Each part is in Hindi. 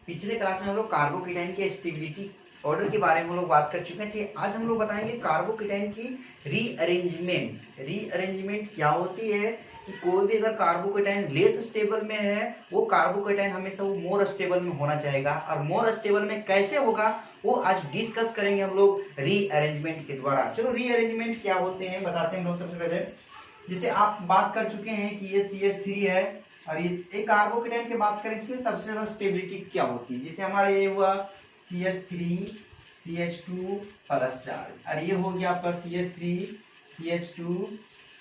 पिछले क्लास में हम लोग कार्बोकेटाइन के स्टेबिलिटी ऑर्डर के बारे में हम लोग बात कर चुके थे। आज हम लोग बताएंगे कार्बोकेटाइन की रीअरेंजमेंट क्या होती है कि कोई भी अगर कार्बोकेटाइन लेस स्टेबल में है वो कार्बोकेटाइन हमेशा वो मोर स्टेबल में होना चाहेगा, और मोर स्टेबल में कैसे होगा वो आज डिस्कस करेंगे हम लोग रीअरेंजमेंट के द्वारा। चलो रीअरेंजमेंट क्या होते हैं बताते हैं हम लोग। सबसे पहले जैसे आप बात कर चुके हैं कि ये CH3 है और इस एक कार्बोकेटाइन की बात करें इसकी सबसे ज्यादा स्टेबिलिटी क्या होती है। जैसे हमारा ये हुआ CH3 CH2 प्लस चार्ज, और ये हो गया आपका CH3 CH2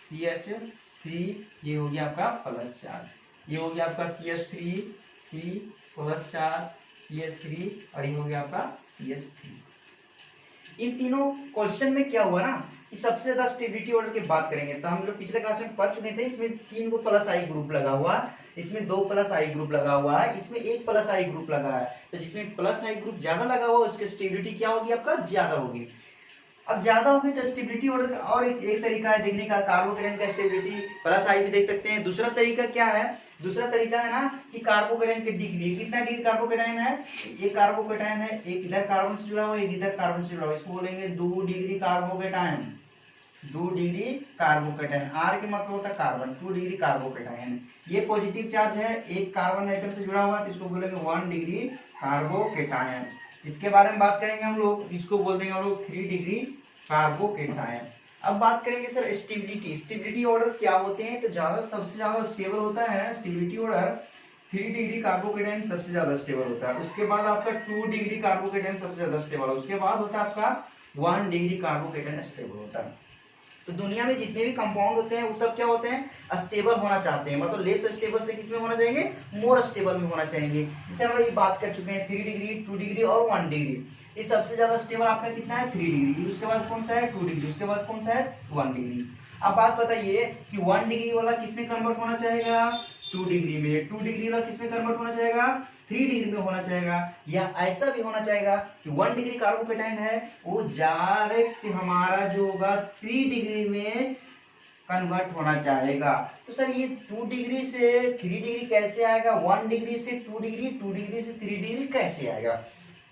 CH3, ये हो गया आपका प्लस चार्ज, ये हो गया आपका CH3 C plus charge CH3, और ये हो गया आपका CH3। इन तीनों क्वेश्चन में क्या हुआ ना कि सबसे ज्यादा स्टेबिलिटी ऑर्डर की बात करेंगे तो हम लोग पिछले क्लास में पढ़ चुके थे। इसमें 3 को प्लस आई ग्रुप लगा हुआ है, इसमें 2 प्लस आई ग्रुप लगा हुआ है, इसमें 1 प्लस आई ग्रुप लगा है। तो जिसमें प्लस आई ग्रुप ज्यादा लगा हुआ है उसकी स्टेबिलिटी क्या होगी आपका ज्यादा होगी। अब ज्यादा होगी तो स्टेबिलिटी ऑर्डर का और एक तरीका है देखने का, कार्बोकेटाइन का स्टेबिलिटी प्लस आई भी देख सकते हैं। दूसरा तरीका क्या है, दूसरा तरीका है ना कि कार्बोकेटाइन की डिग्री, कितना डिग्री कार्बोकेटाइन है, एक कार्बोकेटाइन है, एक इधर कार्बन से जुड़ा हुआ है, एक इधर कार्बन से जुड़ा हुआ है, इसको बोलेंगे 2 degree carbocation. 2 degree carbocation, R के मतलब होता है कार्बन, 2 डिग्री कार्बोकेटाइन। ये पॉजिटिव चार्ज है, एक कार्बन आइटम से जुड़ा हुआ है तो इसको बोलेंगे 1 डिग्री कार्बोकेटाइन। इसके बारे में बात करेंगे हम लोग, इसको बोल देंगे हम लोग 3 डिग्री कार्बोकेटाइन। अब बात करेंगे सर स्टेबिलिटी, स्टेबिलिटी ऑर्डर क्या होते हैं। तो ज्यादा सबसे ज्यादा स्टेबल होता है स्टेबिलिटी ऑर्डर 3 डिग्री कार्बोकेटाइन सबसे ज्यादा स्टेबल होता है। उसके बाद आपका 2 डिग्री कार्बोकेटाइन सबसे ज्यादा स्टेबल है। उसके बाद होता है आपका 1 डिग्री कार्बोकेटाइन स्टेबल होता है। तो दुनिया में जितने भी कंपाउंड होते हैं वो सब क्या होते हैं स्टेबल होना चाहते हैं, मतलब लेस स्टेबल से किसमें होना चाहिए, मोर स्टेबल में होना चाहिए। जैसे हम लोग ये बात कर चुके हैं 3 डिग्री 2 डिग्री और 1 डिग्री। ये सबसे ज्यादा स्टेबल आपका कितना है 3 डिग्री, उसके बाद कौन सा है 2 डिग्री, उसके बाद कौन सा है 1 डिग्री। अब बात बताइए कि 1 डिग्री वाला किसमें कन्वर्ट होना चाहेगा 2 डिग्री में, 2 डिग्री वाला किसमें कन्वर्ट होना चाहेगा 3 डिग्री में होना चाहेगा, या ऐसा भी होना चाहेगा कि 1 डिग्री कार्बोकेटाइन है वो डायरेक्ट हमारा जो होगा 3 डिग्री में कन्वर्ट होना चाहेगा। तो सर ये 2 डिग्री से 3 डिग्री कैसे आएगा, 1 डिग्री से 2 डिग्री, 2 डिग्री से 3 डिग्री कैसे आएगा।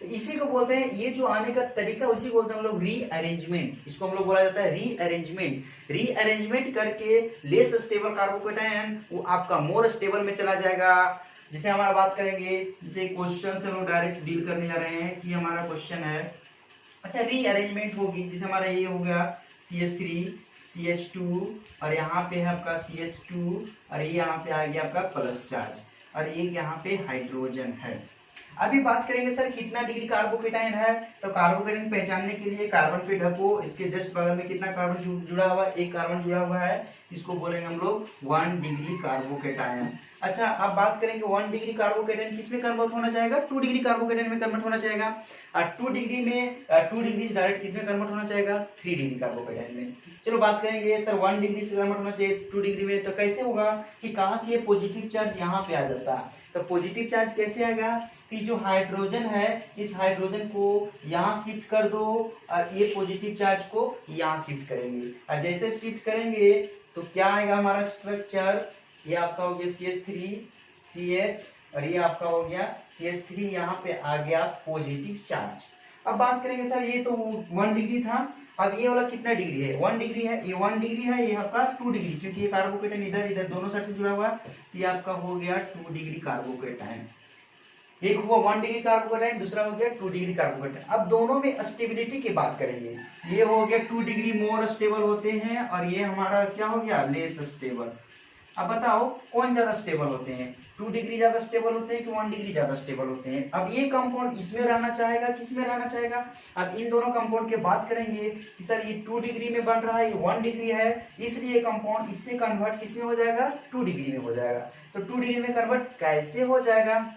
तो इसी को बोलते हैं, ये जो आने का तरीका उसी को बोलते हैं हम लोग रीअरेंजमेंट। इसको हम लोग बोला जाता है रीअरेंजमेंट। रीअरेंजमेंट करके लेस स्टेबल कार्बोकेटाइन वो आपका मोर स्टेबल में चला जाएगा। जैसे हमारा बात करेंगे, जैसे क्वेश्चन से हम लोग डायरेक्ट डील करने जा रहे हैं कि हमारा क्वेश्चन है, अच्छा रीअरेंजमेंट होगी। जैसे हमारा ये हो गया CH3 CH2 और यहाँ पे है आपका CH2 और ये यहाँ पे आ गया आपका प्लस चार्ज और एक यहाँ पे हाइड्रोजन है। अभी बात करेंगे सर कितना डिग्री कार्बोकेटाइन है। तो कार्बोकेटाइन पहचानने के लिए कार्बन पे ढको, इसके जस्ट बगल में कितना कार्बन जुड़ा हुआ है, एक कार्बन जुड़ा हुआ है, इसको बोलेंगे हम लोग 1 डिग्री कार्बोकेटाइन। अच्छा अब बात करेंगे 1 डिग्री कार्बोकेटाइन किसमें कन्वर्ट होना चाहेगा 2 डिग्री कार्बोकेटाइन में कन्वर्ट होना चाहेगा, और 2 डिग्री में 2 डिग्री डायरेक्ट किसमें कन्वर्ट होना चाहेगा 3 डिग्री कार्बोकेटाइन में। चलो बात करेंगे सर 1 डिग्री से कन्वर्ट होना चाहिए 2 डिग्री में, तो कैसे होगा कि कहां से ये पॉजिटिव चार्ज यहाँ पे आ जाता है। तो पॉजिटिव चार्ज कैसे आएगा कि जो हाइड्रोजन है इस हाइड्रोजन को यहाँ शिफ्ट कर दो और ये पॉजिटिव चार्ज को यहाँ शिफ्ट करेंगे, और जैसे शिफ्ट करेंगे तो क्या आएगा हमारा स्ट्रक्चर, ये आपका हो गया CH3 CH और ये आपका हो गया CH3, यहाँ पे आ गया पॉजिटिव चार्ज। अब बात करेंगे सर ये तो 1 डिग्री था, अब ये वाला कितना डिग्री है 1 डिग्री है, ये 1 डिग्री है, ये आपका 2 डिग्री, क्योंकि ये कार्बोकेटाइन इधर इधर दोनों साइड से जुड़ा हुआ है, ये आपका हो गया 2 डिग्री कार्बोकेटाइन। एक हुआ 1 डिग्री कार्बोकेटाइन, दूसरा हो गया 2 डिग्री कार्बोकेटाइन। अब दोनों में स्टेबिलिटी की बात करेंगे, ये हो गया 2 डिग्री मोर स्टेबल होते हैं और ये हमारा क्या हो गया लेस स्टेबल। अब बताओ कौन ज्यादा स्टेबल होते हैं, 2 डिग्री ज्यादा स्टेबल होते हैं कि 1 डिग्री ज्यादा स्टेबल होते हैं। अब ये कंपाउंड इसमें रहना चाहेगा किसमें रहना चाहेगा। अब इन दोनों कंपाउंड के बात करेंगे कि सर ये 2 डिग्री में बन रहा है, ये 1 डिग्री है, इसलिए कंपाउंड इससे कन्वर्ट किसमें हो जाएगा 2 डिग्री में हो जाएगा। तो 2 डिग्री में कन्वर्ट कैसे हो जाएगा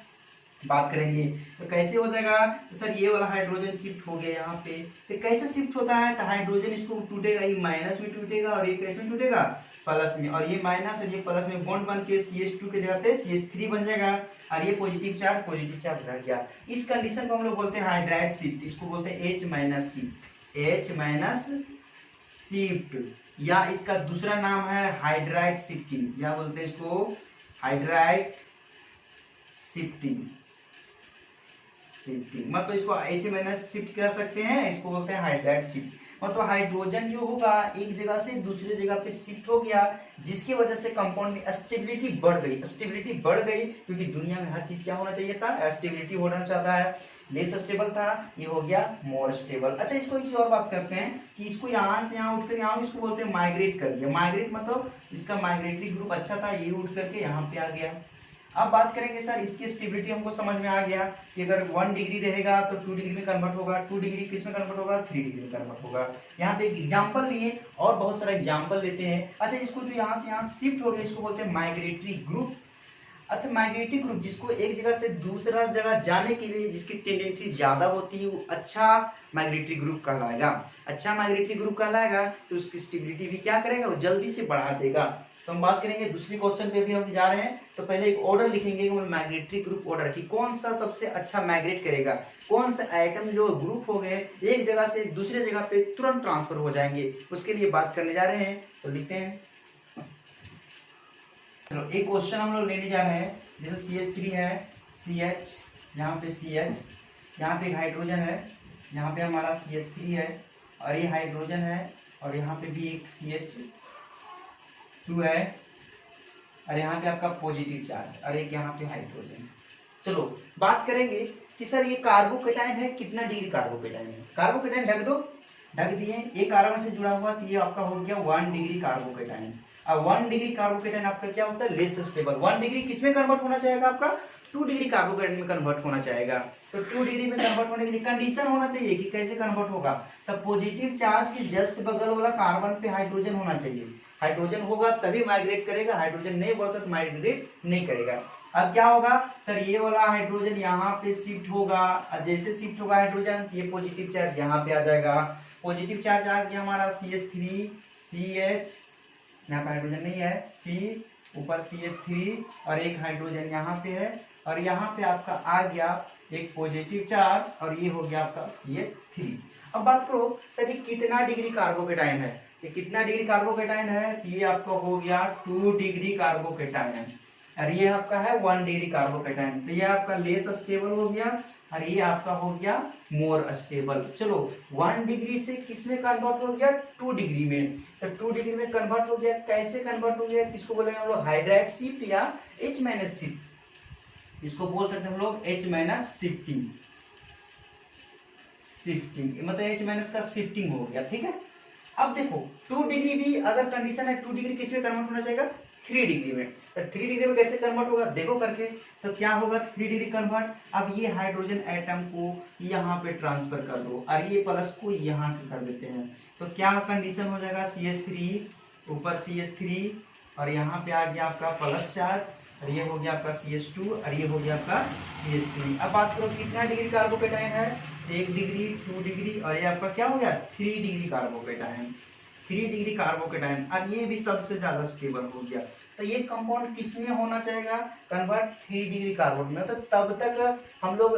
बात करेंगे, तो कैसे हो जाएगा। तो सर ये वाला हाइड्रोजन शिफ्ट हो गया यहाँ पे, तो कैसे शिफ्ट होता है, तो हाइड्रोजन इसको टूटेगा, ये माइनस में टूटेगा और ये कैसे में टूटेगा प्लस में, और ये माइनस और ये प्लस में बॉन्ड बन के CH2 के जगह पे CH3 बन जाएगा, और ये पॉजिटिव चार्ज रह गया। इस कंडीशन को हम लोग बोलते हैं हाइड्राइड शिफ्ट, इसको बोलते हैं H माइनस शिफ्ट, या इसका दूसरा नाम है हाइड्राइड शिफ्टिंग, या बोलते हैं इसको हाइड्राइड शिफ्टिंग। शिफ्टिंग, मतलब इसको H माइनस शिफ्ट कर सकते हैं, इसको बोलते हैं हाइड्राइड शिफ्ट। मतलब हाइड्रोजन जो होगा एक जगह से दूसरी जगह पे शिफ्ट हो गया, जिसकी वजह से कंपाउंड में स्टेबिलिटी बढ़ गई। स्टेबिलिटी बढ़ गई क्योंकि दुनिया में हर चीज क्या होना चाहिए था, स्टेबिलिटी होना चाहता है। लेस स्टेबल था, ये हो गया मोर स्टेबल। अच्छा, इसको इसी और बात करते हैं कि इसको यहाँ से यहाँ उठकर यहाँ, इसको बोलते हैं माइग्रेट कर दिया। माइग्रेट मतलब इसका माइग्रेटरी ग्रुप अच्छा था, ये उठ करके यहाँ पे आ गया। अब बात करेंगे सर इसकी स्टेबिलिटी, हमको समझ में आ गया कि अगर 1 डिग्री रहेगा तो 2 डिग्री में कन्वर्ट होगा, 2 डिग्री किस में कन्वर्ट होगा, 3 डिग्री में कन्वर्ट होगा। यहाँ पे एक एग्जांपल लिए और बहुत सारा एग्जांपल लेते हैं। अच्छा, इसको जो यहाँ से यहाँ शिफ्ट हो गया, इसको बोलते हैं माइग्रेटरी ग्रुप। अच्छा, माइग्रेटरी ग्रुप जिसको एक जगह से दूसरा जगह जाने के लिए जिसकी टेंडेंसी ज्यादा होती है, वो अच्छा माइग्रेटरी ग्रुप कहलाएगा। अच्छा माइग्रेटरी ग्रुप कहलाएगा तो उसकी स्टेबिलिटी भी क्या करेगा, वो जल्दी से बढ़ा देगा। तो हम बात करेंगे दूसरी क्वेश्चन पे भी हम जा रहे हैं। तो पहले एक ऑर्डर लिखेंगे माइग्रेटरी ग्रुप ऑर्डर की, कौन सा सबसे अच्छा माइग्रेट करेगा, कौन सा आइटम जो ग्रुप हो गए एक जगह से दूसरे जगह पे तुरंत ट्रांसफर हो जाएंगे, उसके लिए बात करने जा रहे हैं। तो लिखते हैं, चलो एक क्वेश्चन हम लोग लेने जा रहे हैं। जैसे CH3 है, CH, यहाँ पे CH, यहाँ पे एक हाइड्रोजन है, यहाँ पे हमारा CH3 है और ये हाइड्रोजन है, और यहाँ पे भी एक CH2 है, और यहाँ पे आपका पॉजिटिव चार्ज, और एक यहाँ पे हाइड्रोजन। चलो बात करेंगे कि सर ये कार्बोकेटाइन है, कितना डिग्री कार्बोकेटाइन है। कार्बोकेटाइन ढक दो, ढक दिए, ये कार्बन से जुड़ा हुआ, तो ये आपका हो गया 1 डिग्री कार्बोकेटाइन। अब 1 डिग्री कार्बोकेटाइन आपका क्या होता है, लेस स्टेबल। 1 डिग्री किस में कन्वर्ट होना चाहेगा आपका, 2 डिग्री कार्बोकेटाइन में कन्वर्ट होना चाहेगा। तो 2 डिग्री में कन्वर्ट होने के लिए कंडीशन होना चाहिए कि कैसे कन्वर्ट होगा, तब पॉजिटिव चार्ज के जस्ट बगल वाला कार्बन पे हाइड्रोजन होना चाहिए। हाइड्रोजन होगा तभी माइग्रेट करेगा, हाइड्रोजन नहीं होगा तो माइग्रेट नहीं करेगा। अब क्या होगा सर, ये वाला हाइड्रोजन यहाँ पे शिफ्ट होगा, जैसे शिफ्ट होगा हाइड्रोजन, ये पॉजिटिव चार्ज यहाँ पे आ जाएगा। पॉजिटिव चार्ज आ गया हमारा CH3, CH, यहाँ पे हाइड्रोजन नहीं है, C ऊपर CH3 और एक हाइड्रोजन यहाँ पे है, और यहाँ पे आपका आ गया एक पॉजिटिव चार्ज, और ये हो गया आपका CH3। अब बात करो सर ये कितना डिग्री कार्बोकेटाइन है, ये कितना डिग्री कार्बोकेटाइन है, तो ये आपका हो गया 2 डिग्री कार्बोकेटाइन, और ये आपका है 1 डिग्री कार्बोकेटाइन। तो ये आपका लेस स्टेबल हो गया, और ये आपका हो गया मोर स्टेबल। चलो 1 डिग्री से किस में कन्वर्ट हो गया, 2 डिग्री में। तो 2 डिग्री में कन्वर्ट हो गया, कैसे कन्वर्ट हो गया, किसको बोलेंगे हम लोग, हाइड्राइड शिफ्ट या H माइनस शिफ्ट, इसको बोल सकते हैं हम लोग H माइनस शिफ्टिंग। शिफ्टिंग मतलब H माइनस का शिफ्टिंग हो गया, ठीक है। अब देखो 2 डिग्री भी अगर कंडीशन है, 2 डिग्री किस में कन्वर्ट होना चाहिए, 3 डिग्री में। तो 3 डिग्री में कैसे कन्वर्ट होगा देखो करके, तो क्या होगा 3 डिग्री कन्वर्ट। अब ये हाइड्रोजन एटम को यहाँ पे ट्रांसफर कर दो, और ये प्लस को यहाँ कर देते हैं, तो क्या कंडीशन हो जाएगा, CH3 ऊपर CH3, और यहाँ पे आ गया आपका प्लस चार्ज, और ये हो गया आपका CH2, और ये हो गया आपका CH3। अब बात करो कितना डिग्री कार्बोकेटाइन है, 1 डिग्री, 2 डिग्री, और ये आपका क्या हो गया 3 डिग्री कार्बोकेटाइन, 3 डिग्री कार्बोकेटाइन, और ये भी सबसे ज्यादा स्टेबल हो गया। तो ये कंपाउंड किस में होना चाहेगा, कन्वर्ट 3 डिग्री कार्बन में। तो तब तक हम लोग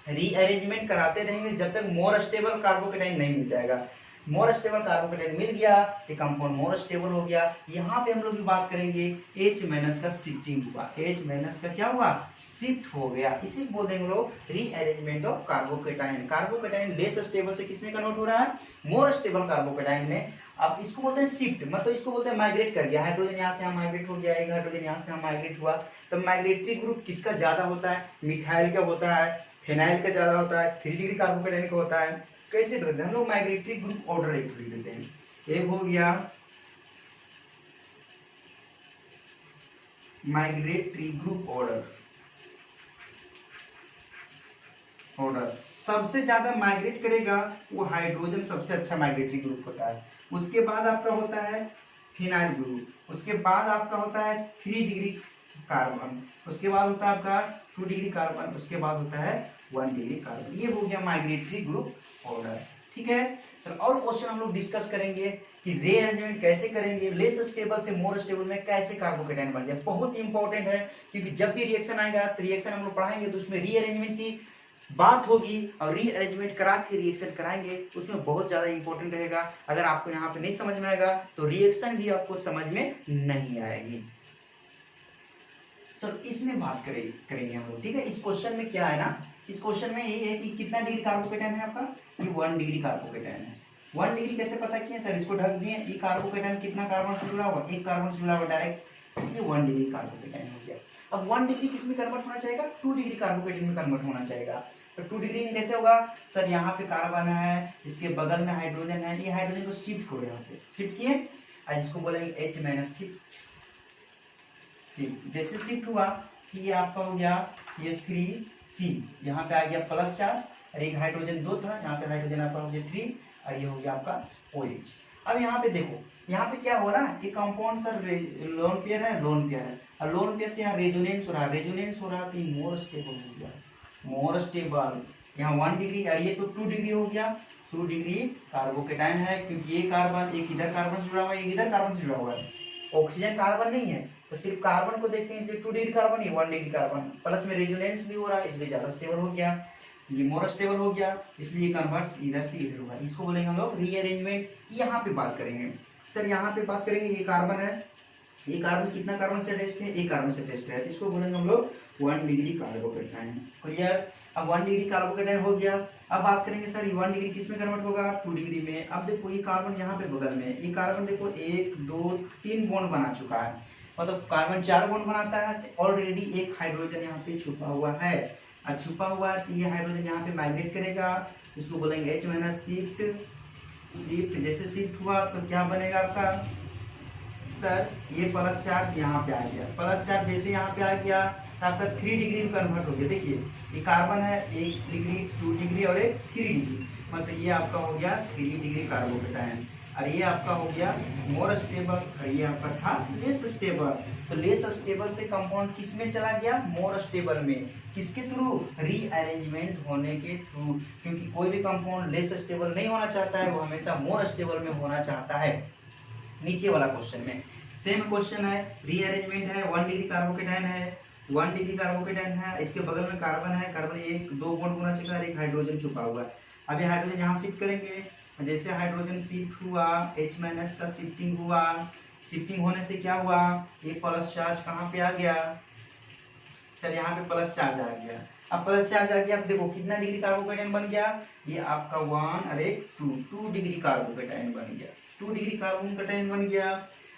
रीअरेंजमेंट कराते रहेंगे जब तक मोर स्टेबल कार्बोकेटाइन नहीं मिल जाएगा। मोर स्टेबल कार्बोकेटाइन मिल गया कि कंपाउंड मोर स्टेबल हो गया। यहाँ पे हम लोग बात करेंगे H माइनस का शिफ्टिंग हुआ, H माइनस का क्या हुआ, शिफ्ट हो गया, इसी को बोलते हैं लोग rearrangement of carbocation. Carbocation less stable से किसमें कन्वर्ट हो रहा है, मोर स्टेबल कार्बोकेटाइन में। अब इसको बोलते हैं शिफ्ट, मतलब इसको बोलते हैं माइग्रेट कर गया, हाइड्रोजन यहाँ से यहाँ माइग्रेट हो गया, एक हाइड्रोजन यहाँ से यहाँ माइग्रेट हुआ। तो माइग्रेटरी ग्रुप किसका ज्यादा होता है, मिथाइल का होता है, फिनाइल का ज्यादा होता है, 3 डिग्री कार्बोकेटाइन का होता है। कैसे बताते हैं हम लोग, माइग्रेटरी ग्रुप ऑर्डर एक लिख देते हैं। एक हो गया माइग्रेटरी ग्रुप ऑर्डर, सबसे ज्यादा माइग्रेट करेगा वो हाइड्रोजन, सबसे अच्छा माइग्रेटरी ग्रुप होता है। उसके बाद आपका होता है फिनाइल ग्रुप, उसके बाद आपका होता है 3 डिग्री कार्बन, उसके बाद होता है आपका 2 डिग्री कार्बन, उसके बाद होता है 1 डिग्री कार्बन। ये हो गया माइग्रेटरी ग्रुप ऑर्डर, ठीक है। चलो और क्वेश्चन हम लोग डिस्कस करेंगे कि रीअरेंजमेंट कैसे करेंगे, लेस स्टेबल से मोर स्टेबल में कैसे कार्बोकेटाइन बन जाए। बहुत इंपॉर्टेंट है, क्योंकि जब भी रिएक्शन आएगा तो रिएक्शन हम लोग पढ़ाएंगे तो उसमें रीअरेंजमेंट की बात होगी, और रीअरेंजमेंट करा के रिएक्शन कराएंगे, उसमें बहुत ज्यादा इंपॉर्टेंट रहेगा। अगर आपको यहाँ पे नहीं समझ में आएगा तो रिएक्शन भी आपको समझ में नहीं आएगी। चलो इसमें बात करेंगे हम लोग, ठीक है। इस क्वेश्चन में क्या है ना, इस क्वेश्चन में ये है कि कितना डिग्री कार्बोकेटाइन है आपका, ये 1 डिग्री कार्बोकेटाइन है। 1 डिग्री कैसे पता किया सर, इसको ढक दिए, ये कार्बोकेटाइन कितना कार्बन से जुड़ा हुआ, एक कार्बन से जुड़ा हुआ डायरेक्ट, इसलिए 1 डिग्री कार्बोकेटाइन हो गया। अब 1 डिग्री किस में कन्वर्ट होना चाहेगा, 2 डिग्री कार्बोकेटाइन में कन्वर्ट होना चाहेगा। तो 2 डिग्री में कैसे होगा सर, यहाँ पे कार्बन है, इसके बगल में हाइड्रोजन है, ये हाइड्रोजन को शिफ्ट करो, यहाँ पे शिफ्ट किए, आज इसको बोलेंगे H माइनस शिफ्ट। जैसे शिफ्ट हुआ कि ये आपका हो गया CH3C, यहाँ पे आ गया प्लस चार्ज, और एक हाइड्रोजन 2 था, यहाँ पे हाइड्रोजन आपका हो गया 3, और ये हो गया आपका OH। अब यहाँ पे देखो, यहाँ पे क्या हो रहा है कि कंपाउंड सर लोन पेयर है, लोन पेयर है, और लोन पेयर से यहाँ रेजोनेंस हो रहा है, रेजोनेंस हो रहा है तो ये मोर स्टेबल हो गया, मोर स्टेबल। यहाँ 1 डिग्री, और ये तो 2 डिग्री हो गया, 2 डिग्री कार्बोकेटाइन है, क्योंकि ये कार्बन एक इधर कार्बन से जुड़ा हुआ है, एक इधर कार्बन से जुड़ा हुआ है, ऑक्सीजन कार्बन नहीं है, तो सिर्फ कार्बन को देखते हैं, इसलिए 2 डिग्री कार्बन, ये 1 डिग्री कार्बन, प्लस में रेजोनेंस भी हो रहा है, इसलिए ज्यादा स्टेबल हो गया, ये मोर स्टेबल हो गया, इसलिए कन्वर्ट्स इधर से इधर होगा, इसको बोलेंगे हम लोग रीअरेंजमेंट। यहाँ पे बात करेंगे सर, यहाँ पे बात करेंगे, ये कार्बन है, ये कार्बन कितना कार्बन से अटैच्ड है, एक कार्बन से अटैच्ड है, तो इसको बोलेंगे हम लोग 1 डिग्री कार्बोकेटाइन। क्लियर, अब 1 डिग्री कार्बोकेटाइन हो गया। अब बात करेंगे सर, ये 1 डिग्री किस में कन्वर्ट होगा, 2 डिग्री में। अब देखो ये कार्बन यहाँ पे बगल में, ये कार्बन देखो 1 2 3 बॉन्ड बना चुका है, मतलब कार्बन 4 बॉन्ड बनाता है, तो ऑलरेडी एक हाइड्रोजन यहाँ पे छुपा हुआ है, और छुपा हुआ है तो ये हाइड्रोजन यहाँ पे माइग्रेट करेगा, इसको बोलेंगे H माइनस शिफ्ट। शिफ्ट जैसे शिफ्ट हुआ तो क्या बनेगा आपका सर, ये प्लस चार्ज यहाँ पे आ गया, प्लस चार्ज जैसे यहाँ पे आ गया तो आपका 3 डिग्री में कन्वर्ट हो गया। देखिए ये कार्बन है, 1 डिग्री 2 डिग्री और एक 3 डिग्री, मतलब ये आपका हो गया 3 डिग्री कार्बोकेटाइन, और ये आपका हो गया मोर स्टेबल, और ये आपका था लेस स्टेबल। तो लेस स्टेबल से कंपाउंड किस में चला गया, मोर स्टेबल में, किसके थ्रू, रीअरेंजमेंट होने के थ्रू, क्योंकि कोई भी कंपाउंड लेस स्टेबल नहीं होना चाहता है, वो हमेशा मोर स्टेबल में होना चाहता है। नीचे वाला क्वेश्चन में सेम क्वेश्चन है, रीअरेंजमेंट है, 1 डिग्री कार्बोकेटाइन है, 1 डिग्री कार्बोकेटाइन है, इसके बगल में कार्बन है, कार्बन 1 2 बॉन्ड बना चुका है, एक हाइड्रोजन छुपा हुआ है। अब ये हाइड्रोजन यहाँ शिफ्ट करेंगे, जैसे हाइड्रोजन शिफ्ट हुआ, H माइनस का शिफ्टिंग हुआ, शिफ्टिंग होने से क्या हुआ, ये प्लस चार्ज कहाँ पे आ गया सर, यहाँ पे प्लस चार्ज आ गया। अब प्लस चार्ज आ गया, अब देखो कितना डिग्री कार्बोकेटाइन बन गया, ये आपका 1 और एक 2 डिग्री कार्बोकेटाइन बन गया, 2 डिग्री कार्बोकेटाइन बन गया।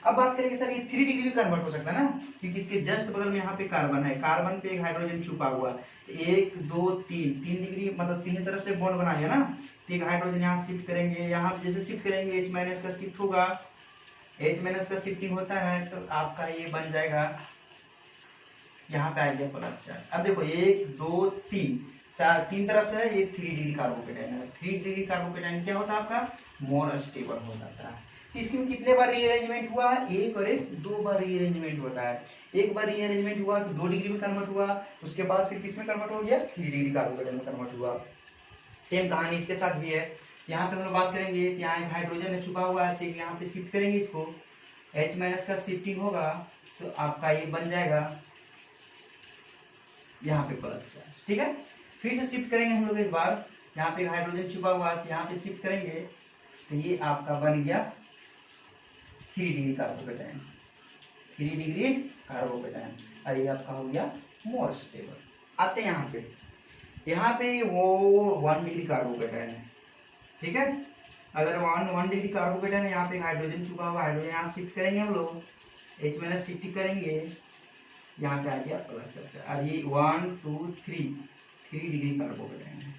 अब बात करेंगे सर, ये 3 डिग्री भी कन्वर्ट हो सकता है ना, क्योंकि इसके जस्ट बगल में यहाँ पे कार्बन है, कार्बन पे एक हाइड्रोजन छुपा हुआ, 1 2 3 डिग्री, मतलब तीन तरफ से बॉन्ड बनाया ना, तो एक हाइड्रोजन यहाँ शिफ्ट करेंगे, यहाँ जैसे शिफ्ट करेंगे H माइनस का शिफ्ट होगा, H माइनस का शिफ्टिंग होता है तो आपका ये बन जाएगा, यहाँ पे आ गया प्लस चार्ज। अब देखो 1 2 3 4 तीन तरफ से ये 3 डिग्री कार्बोकेटाइन है, 3 डिग्री कार्बोकेटाइन क्या होता है आपका, मोर स्टेबल हो जाता है। तो इसमें कितने बार रीअरेंजमेंट हुआ है, एक और एक 2 बार रीअरेंजमेंट होता है। एक बार रीअरेंजमेंट हुआ तो 2 डिग्री में कन्वर्ट हुआ, उसके बाद फिर किस में कन्वर्ट हो गया, 3 डिग्री कार्बोकेटाइन में कन्वर्ट हुआ। सेम कहानी इसके साथ भी है। यहाँ पे हम लोग बात करेंगे, यहाँ एक हाइड्रोजन है छुपा हुआ है, तो यहाँ पे शिफ्ट करेंगे इसको, H माइनस का शिफ्टिंग होगा तो आपका ये बन जाएगा यहाँ पे प्लस चार्ज, ठीक है। फिर से शिफ्ट करेंगे हम लोग एक बार, यहाँ पे हाइड्रोजन छुपा हुआ है, यहाँ पे शिफ्ट करेंगे तो ये आपका बन गया 3 डिग्री कार्बोकेटाइन, 3 डिग्री कार्बोकेटाइन, और ये आपका हो गया मोर स्टेबल। आते हैं यहाँ पे वो 1 डिग्री कार्बोकेटाइन है, ठीक है। अगर 1 डिग्री कार्बोकेटाइन है, यहाँ पे हाइड्रोजन छुपा हुआ, हाइड्रोजन यहाँ शिफ्ट करेंगे हम लोग, H माइनस शिफ्ट करेंगे, यहाँ पे आ गया प्लस चार्ज, और ये 1 2 3 डिग्री कार्बोकेटाइन है।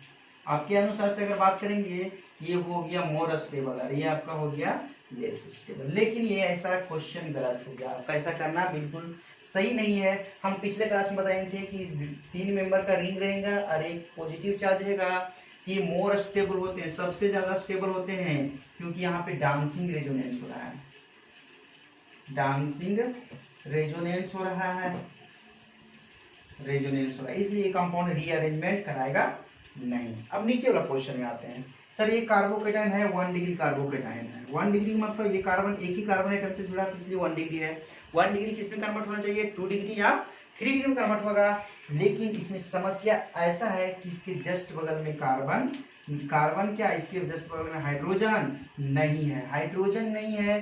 आपके अनुसार से अगर बात करेंगे, ये हो गया मोर स्टेबल, और ये आपका हो गया लेस स्टेबल। लेकिन ये ऐसा क्वेश्चन गलत हो गया, आपका ऐसा करना बिल्कुल सही नहीं है। हम पिछले क्लास में बताए थे कि 3 मेंबर का रिंग रहेगा और एक पॉजिटिव चार्ज रहेगा, ये मोर स्टेबल होते हैं, सबसे ज्यादा स्टेबल होते हैं, क्योंकि यहाँ पे डांसिंग रेजोनेंस हो रहा है, डांसिंग रेजोनेंस हो रहा है, रेजोनेंस हो रहा है, इसलिए कंपाउंड रीअरेंजमेंट कराएगा नहीं। अब नीचे वाला क्वेश्चन में आते हैं। सर ये कार्बोकेटाइन है, 1 डिग्री कार्बोकेटाइन है, 1 डिग्री मतलब ये कार्बन एक ही कार्बन एटम से जुड़ा है, इसलिए 1 डिग्री है। 1 डिग्री किस में कन्वर्ट होना चाहिए, 2 डिग्री या 3 डिग्री में कन्वर्ट होगा। लेकिन इसमें समस्या ऐसा है कि इसके जस्ट बगल में कार्बन क्या, इसके जस्ट बगल में हाइड्रोजन नहीं है, हाइड्रोजन नहीं है,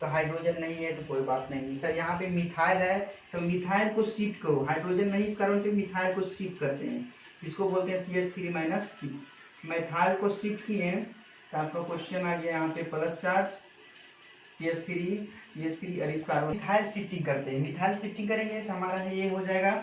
तो हाइड्रोजन नहीं है तो कोई बात नहीं। सर यहाँ पे मिथाइल है तो मिथाइल को शिफ्ट करो, हाइड्रोजन नहीं इस कारण पे मिथाइल को शिफ्ट करते हैं, इसको बोलते हैं CH3-C। मिथाइल को शिफ्ट किए तो आपका क्वेश्चन आ गया यहाँ पे प्लस चार्ज CH3 और इस कार्बन मिथाइल शिफ्टिंग करते हैं, मिथाइल शिफ्टिंग करेंगे तो हमारा ये हो जाएगा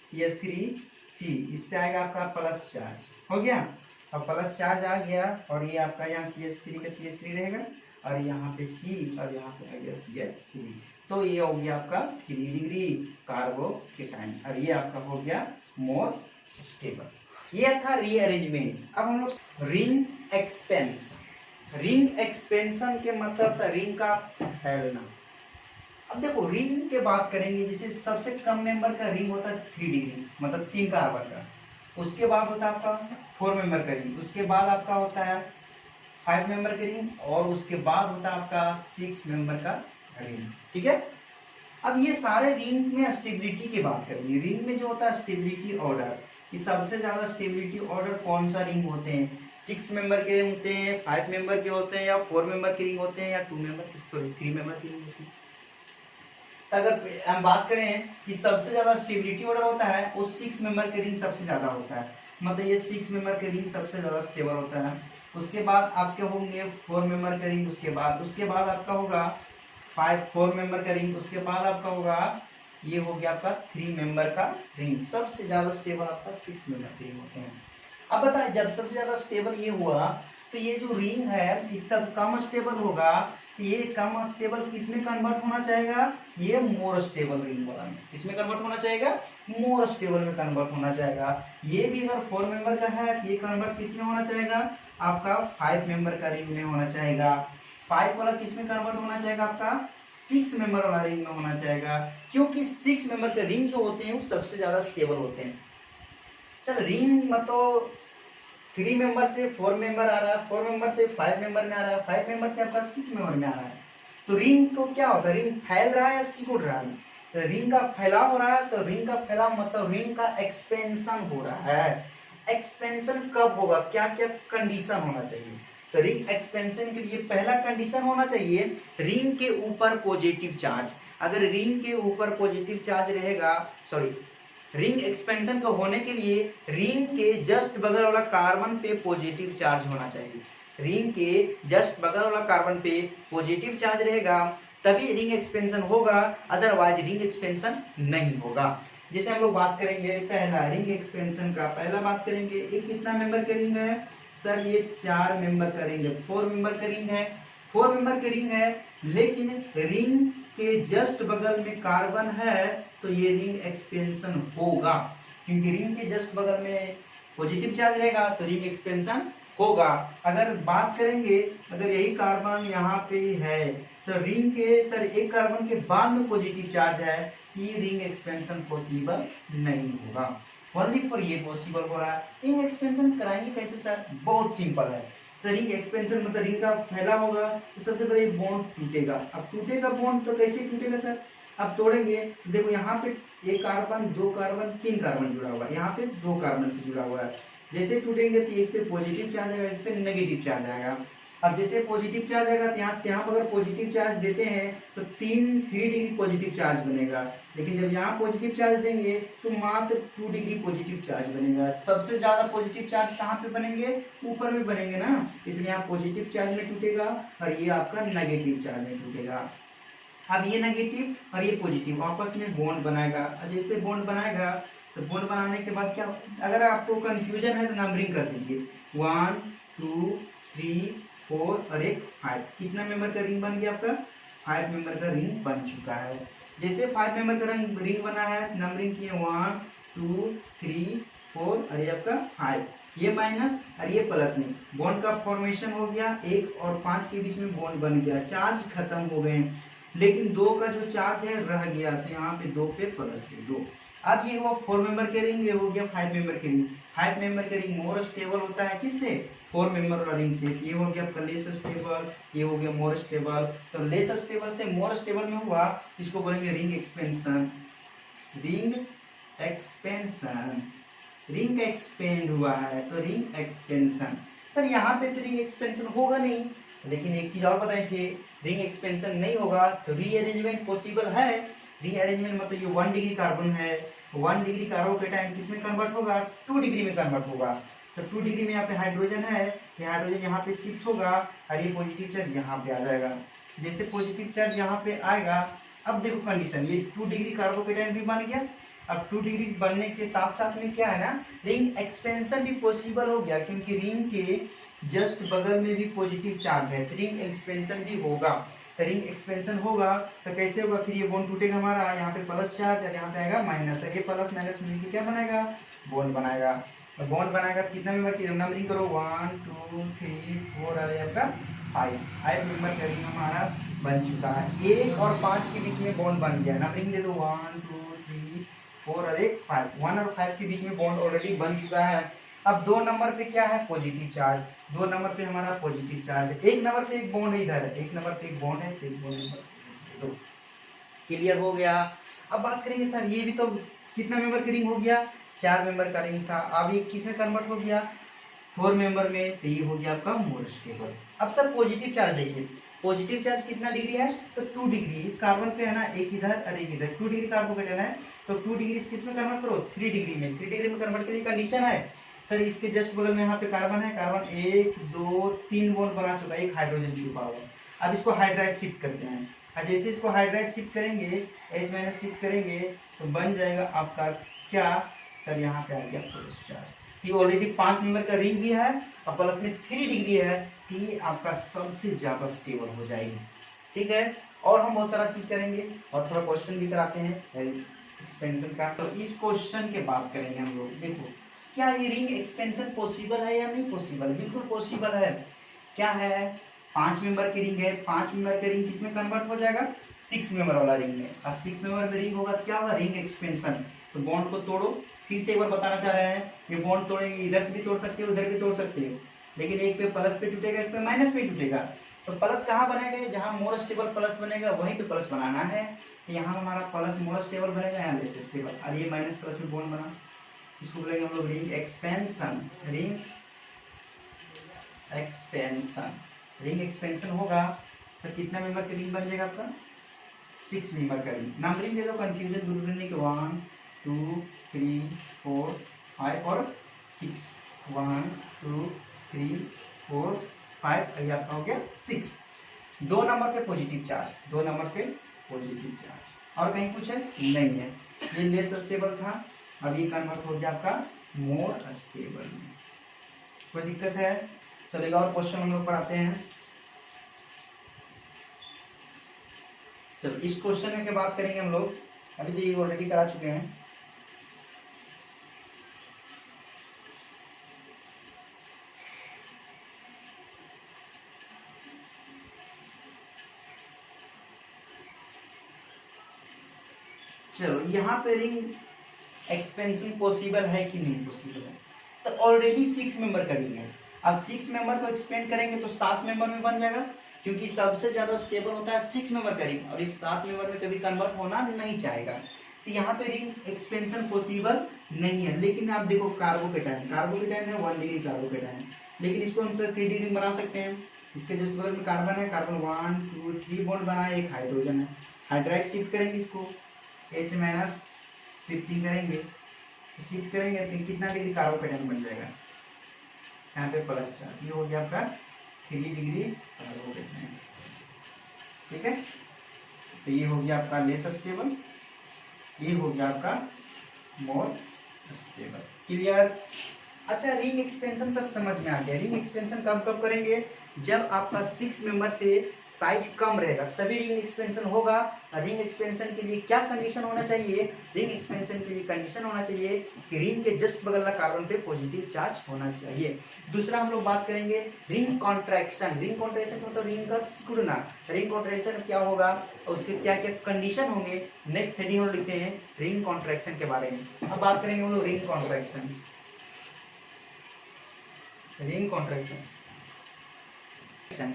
CH3C, इस पे आएगा आपका प्लस चार्ज, हो गया। अब प्लस चार्ज आ गया और ये आपका यहाँ CH3 का CH3 रहेगा और यहाँ पे C और यहाँ पे आ गया CH3, तो ये हो गया आपका 3 डिग्री कार्बोकेटाइन और ये आपका हो गया मोर स्टेबल। ये था रीअरेंजमेंट। अब हम लोग रिंग एक्सपेंशन, रिंग एक्सपेंशन के मतलब था रिंग का फैलना। अब देखो रिंग के बात करेंगे, जैसे सबसे कम मेंबर का रिंग होता है 3 डिग्री मतलब 3 कार्बन का, उसके बाद होता है आपका 4 मेंबर का रिंग, उसके बाद आपका होता है 5 मेंबर का रिंग और उसके बाद होता है आपका 6 मेंबर का रिंग, ठीक है। अब ये सारे रिंग में स्टेबिलिटी की बात करेंगे। रिंग में जो होता है स्टेबिलिटी ऑर्डर, ये सबसे ज्यादा स्टेबिलिटी ऑर्डर कौन सा रिंग होते हैं? 6 मेंबर के होते हैं, 5 मेंबर के होते हैं या 4 मेंबर के रिंग होते हैं या 2 मेंबर की, सॉरी 3 मेंबर की रिंग होती है। अगर हम बात करें कि सबसे ज्यादा स्टेबिलिटी ऑर्डर होता है वो 6 मेंबर के रिंग सबसे ज्यादा होता है, मतलब ये 6 मेंबर के रिंग सबसे ज्यादा स्टेबल होता है। उसके बाद आपके होंगे 4 मेंबर का रिंग, उसके बाद आपका होगा 4 मेंबर का रिंग, उसके बाद आपका होगा ये हो गया आपका 3 मेंबर का रिंग। सबसे ज्यादा स्टेबल आपका 6 मेंबर के रिंग होते हैं। अब बताएं जब सबसे ज्यादा स्टेबल ये हुआ तो ये जो रिंग है इस सब कम स्टेबल होगा, तो ये कम स्टेबल किसमें कन्वर्ट होना चाहेगा? ये मोर स्टेबल रिंग वाला में। किसमें कन्वर्ट होना चाहेगा? मोर स्टेबल में कन्वर्ट होना चाहेगा। ये भी अगर 4 मेंबर का है तो ये कन्वर्ट किसमें होना चाहेगा? आपका 5 मेंबर का रिंग में होना चाहेगा। 5 वाला किसमें कन्वर्ट होना चाहेगा? आपका 6 मेंबर वाला रिंग में होना चाहेगा, क्योंकि 6 मेंबर के रिंग जो होते हैं वो सबसे ज्यादा स्टेबल होते हैं। सर रिंग मतलब 3 मेंबर से 4 मेंबर आ रहा है, 4 मेंबर से 5 मेंबर में आ रहा है, 5 मेंबर से आपका 6 मेंबर में आ रहा है, तो रिंग को क्या होता है? रिंग फैल रहा है या सिकुड़ रहा है? तो रिंग का फैलाव हो रहा है, तो रिंग का फैलाव मतलब रिंग का एक्सपेंशन हो रहा है। एक्सपेंशन कब होगा? क्या क्या कंडीशन होना चाहिए? तो रिंग एक्सपेंशन के लिए पहला कंडीशन होना चाहिए रिंग के ऊपर पॉजिटिव चार्ज। अगर रिंग के ऊपर पॉजिटिव चार्ज रहेगा, सॉरी रिंग एक्सपेंशन को होने के लिए रिंग के जस्ट बगल वाला कार्बन पे पॉजिटिव चार्ज होना चाहिए। रिंग के जस्ट बगल वाला कार्बन पे पॉजिटिव चार्ज रहेगा तभी रिंग एक्सपेंशन होगा, अदरवाइज रिंग एक्सपेंशन नहीं होगा। जैसे हम लोग बात करेंगे पहला रिंग एक्सपेंशन का, पहला बात करेंगे ये कितना मेंबर का रिंग है? सर ये 4 मेंबर का रिंग है, 4 मेंबर का रिंग है, 4 मेंबर का रिंग है, लेकिन रिंग के जस्ट बगल में कार्बन है तो ये रिंग एक्सपेंशन होगा, क्योंकि रिंग के जस्ट बगल में पॉजिटिव चार्ज रहेगा तो रिंग एक्सपेंशन होगा। अगर बात करेंगे अगर यही कार्बन यहाँ पे है तो रिंग के सर एक कार्बन के बाद में पॉजिटिव चार्ज है, ये रिंग एक्सपेंशन पॉसिबल नहीं होगा। ओनली फॉर ये पॉसिबल हो रहा है। रिंग एक्सपेंशन कराएंगे कैसे सर? बहुत सिंपल है। तो रिंग एक्सपेंशन मतलब रिंग का फैला होगा तो सबसे पहले बॉन्ड टूटेगा। अब टूटेगा बॉन्ड तो कैसे टूटेगा सर? अब तोड़ेंगे, देखो यहाँ पे एक कार्बन, 2 कार्बन, 3 कार्बन जुड़ा हुआ है, यहाँ पे 2 कार्बन से जुड़ा हुआ है। जैसे टूटेंगे तो एक पे पॉजिटिव चार्ज आएगा, एक पे नेगेटिव चार्ज आएगा। अब जैसे पॉजिटिव चार्ज आएगा तो यहाँ पर अगर पॉजिटिव चार्ज देते हैं तो 3 डिग्री पॉजिटिव चार्ज बनेगा, लेकिन जब यहाँ पॉजिटिव चार्ज देंगे तो मात्र 2 डिग्री पॉजिटिव चार्ज बनेगा। सबसे ज्यादा पॉजिटिव चार्ज कहाँ पे बनेंगे? ऊपर में बनेंगे ना, इसलिए यहाँ पॉजिटिव चार्ज में टूटेगा और ये आपका नेगेटिव चार्ज में टूटेगा। अब ये नेगेटिव और ये पॉजिटिव आपस में बॉन्ड बनाएगा, जैसे बॉन्ड बनाएगा तो बॉन्ड बनाने के बाद क्या, अगर आपको कंफ्यूजन है तो नंबरिंग कर दीजिए 1 2 3 4 और एक 5। कितना मेंबर का रिंग बन गया आपका? 5 मेंबर का रिंग बन चुका है। जैसे 5 मेंबर का रिंग बना है, नंबरिंग किए 1 2 3 4 और ये आपका 5, ये माइनस और ये प्लस में बॉन्ड का फॉर्मेशन हो गया। 1 और 5 के बीच में बॉन्ड बन गया, चार्ज खत्म हो गए, लेकिन 2 का जो चार्ज है रह गया, तो यहाँ पे 2 पे प्लस 2। अब ये हुआ 4 मेंबर के रिंग, ये हो गया 5 मेंबर के रिंग। 5 मेंबर के रिंग मोर स्टेबल होता है किससे? 4 मेंबर वाला रिंग से। ये हो गया आपका लेस स्टेबल, ये हो गया मोर स्टेबल। तो लेस स्टेबल से मोर स्टेबल में हुआ, इसको बोलेंगे ring expansion. Ring expansion, ring expand हुआ है तो रिंग एक्सपेंशन। सर यहाँ पे तो रिंग एक्सपेंशन होगा नहीं, लेकिन एक चीज और बताए थे, रिंग एक्सपेंशन नहीं होगा तो रीअरेंजमेंट पॉसिबल है। रीअरेंजमेंट मतलब ये 1 डिग्री कार्बन है, 1 डिग्री कार्बोकेटाइन किस में कन्वर्ट होगा, 2 डिग्री में कन्वर्ट होगा। तो 2 डिग्री में यहाँ पे हाइड्रोजन है, ये हाइड्रोजन यहाँ पे शिफ्ट होगा और ये पॉजिटिव चार्ज यहाँ पे आ जाएगा। जैसे पॉजिटिव चार्ज यहाँ पे आएगा, अब देखो कंडीशन, ये 2 डिग्री कार्बोकेटाइन भी बन गया। अब 2 डिग्री बनने के साथ साथ में क्या है ना, रिंग एक्सपेंशन भी पॉसिबल हो गया, क्योंकि रिंग के जस्ट बगल में भी पॉजिटिव चार्ज है, तो रिंग एक्सपेंशन भी होगा। रिंग एक्सपेंशन होगा तो कैसे होगा, फिर ये बॉन्ड टूटेगा हमारा, यहाँ पे प्लस चार्ज और यहाँ पे आएगा माइनस, ये प्लस माइनस मिलकर क्या बनाएगा, बॉन्ड बनाएगा। तो बॉन्ड बनाएगा तो कितना मेंबर की नंबरिंग करो, 1 2 3 4 और आपका 5 मेंबर का रिंग हमारा बन चुका है। 1 और 5 के बीच में बॉन्ड बन गया, नंबरिंग दे दो 1 2 3 4 और 5, 1 और 5 के बीच में बॉन्ड ऑलरेडी बन चुका है। अब 2 नंबर पे क्या है, पॉजिटिव चार्ज, 2 नंबर पे हमारा पॉजिटिव चार्ज है, 1 नंबर पे एक बॉन्ड है इधर, 1 नंबर पे एक बॉन्ड है, तो एक बॉन्ड नंबर तो क्लियर हो गया। अब बात करेंगे सर ये भी तो कितना मेंबर का रिंग हो गया, 4 मेंबर का रिंग था, अब ये किस में कन्वर्ट हो गया, 4 मेंबर में, तो ये हो गया आपका मोर स्टेबल। अब सर पॉजिटिव चार्ज देखिए, पॉजिटिव चार्ज कितना डिग्री है, तो 2 डिग्री, इस कार्बन पे है ना, एक इधर और एक इधर, 2 डिग्री कार्बोकेटाइन है, तो 2 डिग्री किस में कन्वर्ट करो, 3 डिग्री में, 3 डिग्री में कन्वर्ट करने की कंडीशन है। सर इसके जस्ट बगल में यहाँ पे कार्बन है, कार्बन 1 2 3 बॉन्ड बना चुका है, एक हाइड्रोजन छुपा हुआ है। अब इसको हाइड्राइड शिफ्ट करते हैं, और जैसे इसको हाइड्राइड शिफ्ट करेंगे, H- शिफ्ट करेंगे, तो बन जाएगा आपका क्या, सर यहाँ पे आ गया प्लस चार्ज। ये ऑलरेडी 5 मेंबर का रिंग भी है और प्लस में 3 डिग्री है, तो ये आपका सबसे ज्यादा स्टेबल हो जाएगी। ठीक है, और हम बहुत सारा चीज करेंगे और थोड़ा क्वेश्चन भी कराते हैं एक्सपेंशन का। तो इस क्वेश्चन के बात करेंगे हम लोग, देखो क्या ये रिंग एक्सपेंशन पॉसिबल है या नहीं पॉसिबल, बिल्कुल पॉसिबल है। क्या है, 5 मेंबर की रिंग है, 5 मेंबर की रिंग किसमें कन्वर्ट हो जाएगा, 6 मेंबर वाला रिंग में, और 6 मेंबर में रिंग होगा क्या होगा, रिंग एक्सपेंशन। तो बॉन्ड को तोड़ो, फिर से एक बार बताना चाह रहे हैं, ये बॉन्ड तोड़ेंगे, इधर से भी तोड़ सकते हो, उधर भी तोड़ सकते हो, लेकिन एक पे प्लस पे टूटेगा, एक पे माइनस पे टूटेगा। तो प्लस कहाँ बनेगा, जहाँ मोर स्टेबल प्लस बनेगा वहीं पे प्लस बनाना है, तो यहाँ हमारा प्लस मोर स्टेबल बनेगा, यहाँ लेस स्टेबल, और ये माइनस प्लस में बॉन्ड बना, इसको बोलेंगे हम लोग ring expansion. Ring expansion, ring expansion होगा तो कितना मेंबर का रिंग बन जाएगा आपका, 6 मेंबर का रिंग। नंबरिंग दे दो कंफ्यूजन दूर करने के, 1 2 3 4 5 और 6, 1 2 3 4 5, ये आपका हो गया 6। 2 नंबर पे पॉजिटिव चार्ज, 2 नंबर पे पॉजिटिव चार्ज, और कहीं कुछ है नहीं है, ये लेस स्टेबल था, अब ये कन्वर्ट हो गया आपका मोर स्टेबल में। कोई दिक्कत है, चलेगा। और क्वेश्चन हम लोग पढ़ाते हैं। चलो इस क्वेश्चन में क्या बात करेंगे हम लोग, अभी तो ये ऑलरेडी करा चुके हैं। चलो यहाँ पे रिंग एक्सपेंशन पॉसिबल है कि नहीं पॉसिबल है, तो ऑलरेडी 6 मेंबर का रिंग है। अब 6 मेंबर को एक्सपेंड करेंगे तो 7 मेंबर में बन जाएगा, क्योंकि सबसे ज्यादा स्टेबल होता है 6 मेंबर का रिंग, और इस 7 मेंबर में कभी कन्वर्ट होना नहीं चाहेगा, तो यहाँ पे रिंग एक्सपेंशन पॉसिबल नहीं है। लेकिन आप देखो कार्बोकेटाइन, कार्बोकेटाइन है 1 डिग्री कार्बोकेटाइन, लेकिन इसको हम सर 3 डिग्री में बना सकते हैं। इसके जस्ट बगल में कार्बन है, कार्बन 1 2 3 बॉन्ड बना है, एक हाइड्रोजन है, हाइड्राइड शिफ्ट करेंगे, इसको H- शिफ्टिंग करेंगे, शिफ्ट करेंगे तो कितना डिग्री कार्बोकेटाइन बन जाएगा, यहाँ पे प्लस चार्ज, ये हो गया आपका 3 डिग्री कार्बोकेटाइन। ठीक है, तो ये हो गया आपका लेस स्टेबल, ये हो गया आपका मोर स्टेबल। क्लियर। अच्छा, रिंग एक्सपेंशन सब समझ में आ गया। रिंग एक्सपेंशन कब कब करेंगे, जब आपका 6 मेंबर से साइज कम रहेगा तभी रिंग एक्सपेंशन होगा। रिंग एक्सपेंशन के लिए क्या कंडीशन होना चाहिए, रिंग एक्सपेंशन के लिए कंडीशन होना चाहिए कि रिंग के जस्ट बगल का कार्बन पे पॉजिटिव चार्ज होना चाहिए। दूसरा हम लोग बात करेंगे रिंग कॉन्ट्रैक्शन। रिंग कॉन्ट्रैक्शन मतलब रिंग का सिकुड़ना, रिंग कॉन्ट्रैक्शन क्या होगा और उसके क्या क्या कंडीशन होंगे, नेक्स्ट हेडिंग हम लिखते हैं रिंग कॉन्ट्रैक्शन के बारे में। अब बात करेंगे हम लोग ring contraction. Ring contraction,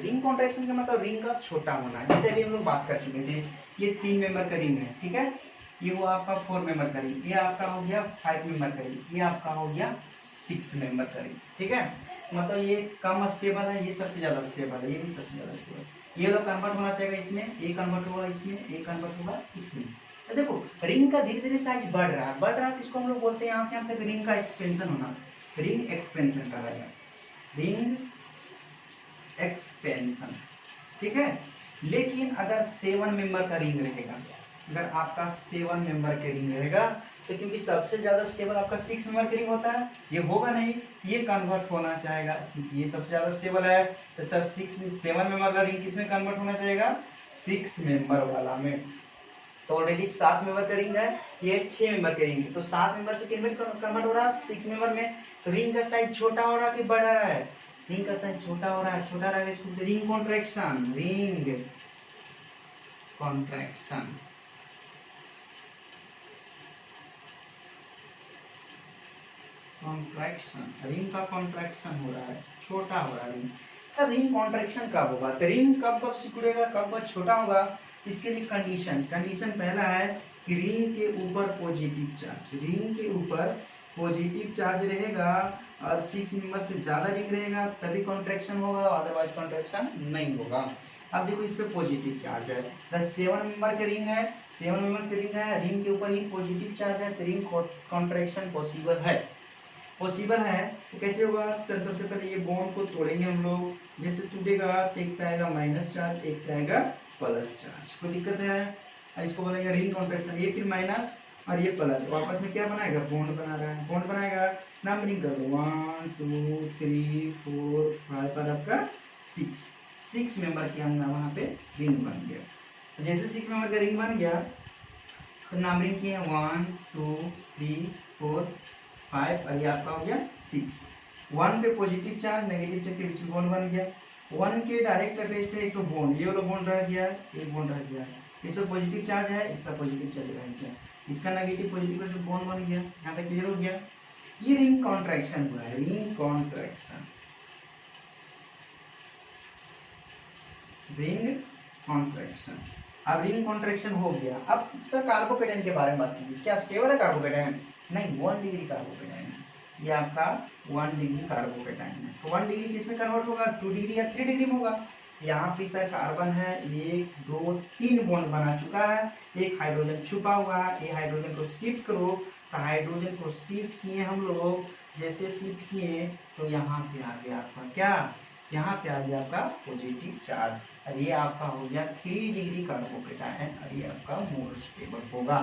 ring contraction का मतलब रिंग का छोटा होना। जैसे अभी हम लोग बात कर चुके थे, ये 3 मेंबर का रिंग है, ठीक है, ये हुआ आपका 4 मेंबर का रिंग, ये आपका हो गया 5 मेंबर का रिंग, ये आपका हो गया सिक्स मेंबर का रिंग, ठीक है। मतलब ये कम स्टेबल है, ये सबसे ज्यादा स्टेबल है, ये भी सबसे ज्यादा स्टेबल। ये वाला कन्वर्ट होना चाहिए इसमें, ये कन्वर्ट होगा इसमें, ये कन्वर्ट होगा इसमें। तो देखो रिंग का धीरे धीरे साइज बढ़ रहा है, बढ़ रहा है, तो इसको हम लोग बोलते हैं यहाँ से यहाँ तक रिंग का एक्सपेंशन होना, रिंग एक्सपेंशन कर रहा है, रिंग एक्सपेंशन, ठीक है। लेकिन अगर 7 मेंबर का रिंग रहेगा, अगर आपका 7 मेंबर के रिंग रहेगा, तो क्योंकि सबसे ज्यादा स्टेबल आपका 6 मेंबर के रिंग होता है, ये होगा नहीं, ये कन्वर्ट होना चाहेगा, क्योंकि ये सबसे ज्यादा स्टेबल है, तो सर 7 मेंबर का रिंग किसमें कन्वर्ट होना चाहेगा, 6 मेंबर वाला में। तो ऑलरेडी 7 मेंबर का रिंग है, ये 6 मेंबर के रिंग है, तो 7 मेंबर से कन्वर्ट हो रहा है 6 मेंबर में, तो रिंग का साइज छोटा हो रहा है कि बढ़ रहा है, रिंग का साइज छोटा हो रहा है, छोटा रहा है, इसको ring contraction, ring contraction, contraction, ring का कॉन्ट्रैक्शन हो रहा है, छोटा हो रहा है रिंग। सर रिंग कॉन्ट्रैक्शन कब होगा, तो रिंग कब कब सिकुड़ेगा, कब कब छोटा होगा, इसके लिए कंडीशन पहला है कि रिंग के ऊपर पॉजिटिव चार्ज, रिंग के ऊपर पॉजिटिव चार्ज रहेगा और 6 मेंबर से ज्यादा रिंग रहेगा तभी कॉन्ट्रैक्शन होगा, अदरवाइज कॉन्ट्रैक्शन नहीं होगा। अब देखो इस पे पॉजिटिव चार्ज है, 7 मेंबर के रिंग है, 7 मेंबर के रिंग है, रिंग के ऊपर ही पॉजिटिव चार्ज है, तो रिंग कॉन्ट्रैक्शन पॉसिबल है, पॉसिबल है। तो कैसे होगा सर, सबसे पहले ये बॉन्ड को तोड़ेंगे हम लोग, जैसे टूटेगा तो एक पे आएगा माइनस चार्ज, एक पे आएगा प्लस चार्ज, कोई दिक्कत है, इसको बोलेंगे रिंग कॉन्ट्रैक्शन, ये फिर माइनस और ये प्लस, आपस में क्या बनाएगा, बॉन्ड बना रहा है, बॉन्ड बनाएगा, नंबरिंग कर लो 1 2 3 4 5 और आपका 6 मेंबर के हम वहाँ पे रिंग बन गया। जैसे 6 मेंबर का रिंग बन गया तो नंबरिंग किए 1 2 3 4 5 और ये आपका हो गया 6। 1 पे पॉजिटिव चार्ज नेगेटिव चार्ज के बीच में बॉन्ड बन गया, 1 के डायरेक्ट अटेस्ट है एक तो बॉन्ड, ये वाला बॉन्ड रह गया, एक बॉन्ड रह गया, इस पर पॉजिटिव चार्ज है, इसका पॉजिटिव चार्ज रह गया, इसका नेगेटिव पॉजिटिव से बॉन्ड बन गया, यहाँ तक क्लियर हो गया। ये रिंग कॉन्ट्रैक्शन हुआ है, रिंग कॉन्ट्रैक्शन, रिंग कॉन्ट्रैक्शन। अब रिंग कॉन्ट्रैक्शन हो गया, अब सर कार्बोकेटाइन के बारे में बात कीजिए, क्या स्टेबल है कार्बोकेटाइन, नहीं 1 डिग्री कार्बोकेटाइन है, ये आपका 1 डिग्री कार्बोकेटाइन है, तो 1 डिग्री किसमें कन्वर्ट होगा, 2 डिग्री या 3 डिग्री में होगा। यहाँ पे सर कार्बन है 1 2 3 बॉन्ड बना चुका है, एक हाइड्रोजन छुपा हुआ है, ये हाइड्रोजन को शिफ्ट करो, तो हाइड्रोजन को शिफ्ट किए हम लोग, जैसे शिफ्ट किए तो यहाँ पे आ गया आपका क्या, यहाँ पे आ गया आपका पॉजिटिव चार्ज, और ये आपका हो गया 3 डिग्री कार्बोकेटाइन, और ये आपका मोर स्टेबल होगा।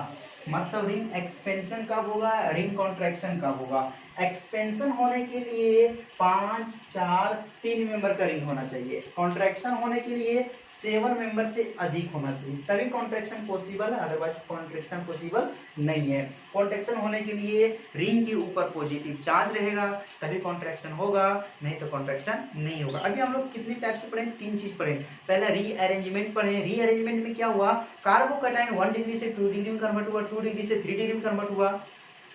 मतलब रिंग एक्सपेंशन कब होगा, रिंग कॉन्ट्रैक्शन कब होगा, एक्सपेंशन होने के लिए 5 4 3 मेंबर का रिंग होना चाहिए, कॉन्ट्रैक्शन होने के लिए 7 मेंबर से अधिक होना चाहिए, तभी कॉन्ट्रैक्शन पॉसिबल है, अदरवाइज कॉन्ट्रैक्शन पॉसिबल नहीं है। कॉन्ट्रैक्शन होने के लिए रिंग के ऊपर पॉजिटिव चार्ज रहेगा तभी कॉन्ट्रैक्शन होगा, नहीं तो कॉन्ट्रैक्शन नहीं होगा। अभी हम लोग कितने टाइप से पढ़े, 3 चीज पढ़े, पहला रीअरेंजमेंट पढ़े, रीअरेंजमेंट में क्या हुआ, कार्बोकेटाइन 1 डिग्री से 2 डिग्री में कन्वर्ट हुआ, 2 डिग्री से 3 डिग्री में कन्वर्ट हुआ।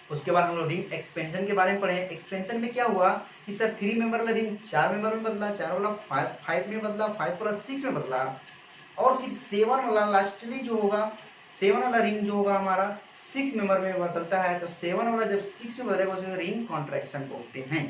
उसके बाद हम लोग रिंग एक्सपेंशन के बारे में पढ़े, एक्सपेंशन में क्या हुआ कि सर 3 मेंबर वाला रिंग 4 मेंबर में बदला, 4 वाला 5 में बदला, 5 प्लस 6 में बदला, और फिर 7 वाला लास्टली जो होगा, 7 वाला रिंग जो होगा हमारा 6 मेंबर में बदलता है, तो 7 वाला जब 6 में बदलेगा उसे रिंग कॉन्ट्रैक्शन बोलते हैं।